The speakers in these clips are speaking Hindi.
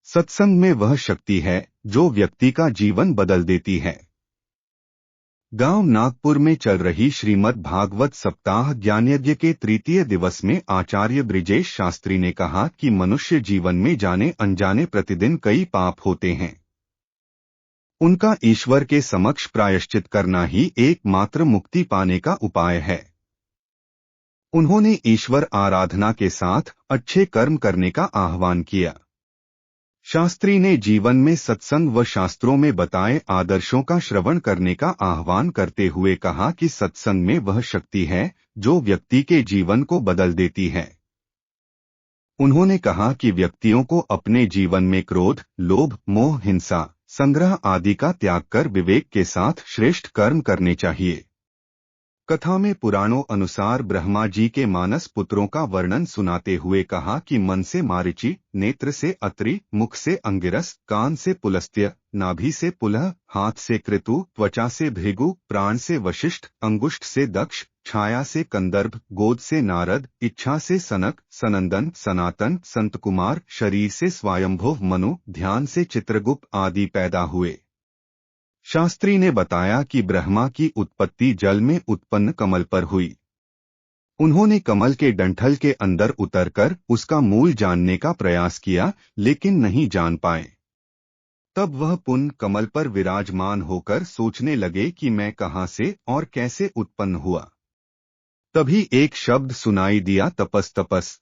सत्संग में वह शक्ति है जो व्यक्ति का जीवन बदल देती है। गांव नागपुर में चल रही श्रीमद् भागवत सप्ताह ज्ञानयज्ञ के तृतीय दिवस में आचार्य ब्रिजेश शास्त्री ने कहा कि मनुष्य जीवन में जाने अनजाने प्रतिदिन कई पाप होते हैं। उनका ईश्वर के समक्ष प्रायश्चित करना ही एकमात्र मुक्ति पाने का उपाय है। उन्होंने ईश्वर आराधना के साथ अच्छे कर्म करने का आह्वान किया। शास्त्री ने जीवन में सत्संग व शास्त्रों में बताए आदर्शों का श्रवण करने का आह्वान करते हुए कहा कि सत्संग में वह शक्ति है जो व्यक्ति के जीवन को बदल देती है। उन्होंने कहा कि व्यक्तियों को अपने जीवन में क्रोध, लोभ, मोह, हिंसा, संग्रह आदि का त्याग कर विवेक के साथ श्रेष्ठ कर्म करने चाहिए। कथा में पुराणों अनुसार ब्रह्मा जी के मानस पुत्रों का वर्णन सुनाते हुए कहा कि मन से मारीचि, नेत्र से अत्रि, मुख से अंगिरस, कान से पुलस्त्य, नाभि से पुलह, हाथ से कृतु, त्वचा से भृगु, प्राण से वशिष्ठ, अंगुष्ठ से दक्ष, छाया से कंदर्भ, गोद से नारद, इच्छा से सनक, सनंदन, सनातन, संतकुमार, शरीर से स्वयंभुव मनु, ध्यान से चित्रगुप्त आदि पैदा हुए। शास्त्री ने बताया कि ब्रह्मा की उत्पत्ति जल में उत्पन्न कमल पर हुई। उन्होंने कमल के डंठल के अंदर उतरकर उसका मूल जानने का प्रयास किया, लेकिन नहीं जान पाए। तब वह पुनः कमल पर विराजमान होकर सोचने लगे कि मैं कहां से और कैसे उत्पन्न हुआ। तभी एक शब्द सुनाई दिया, तपस तपस।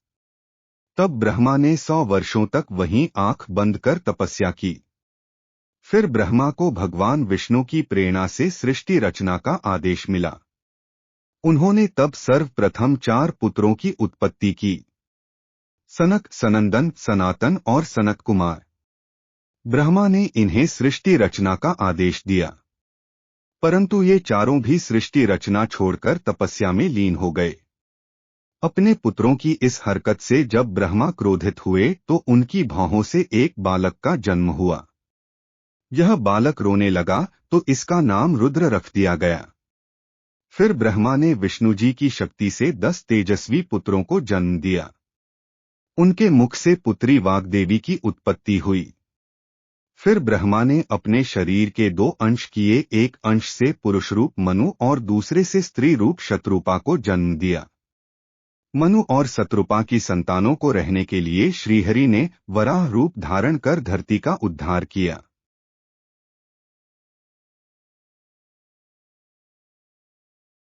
तब ब्रह्मा ने 100 वर्षों तक वहीं आंख बंद कर तपस्या की। फिर ब्रह्मा को भगवान विष्णु की प्रेरणा से सृष्टि रचना का आदेश मिला। उन्होंने तब सर्वप्रथम 4 पुत्रों की उत्पत्ति की, सनक, सनंदन, सनातन और सनत कुमार। ब्रह्मा ने इन्हें सृष्टि रचना का आदेश दिया, परंतु ये चारों भी सृष्टि रचना छोड़कर तपस्या में लीन हो गए। अपने पुत्रों की इस हरकत से जब ब्रह्मा क्रोधित हुए तो उनकी भौहों से एक बालक का जन्म हुआ। यह बालक रोने लगा तो इसका नाम रुद्र रख दिया गया। फिर ब्रह्मा ने विष्णु जी की शक्ति से 10 तेजस्वी पुत्रों को जन्म दिया। उनके मुख से पुत्री वाग्देवी की उत्पत्ति हुई। फिर ब्रह्मा ने अपने शरीर के 2 अंश किए, एक अंश से पुरुष रूप मनु और दूसरे से स्त्री रूप शत्रुपा को जन्म दिया। मनु और शत्रुपा की संतानों को रहने के लिए श्रीहरि ने वराह रूप धारण कर धरती का उद्धार किया।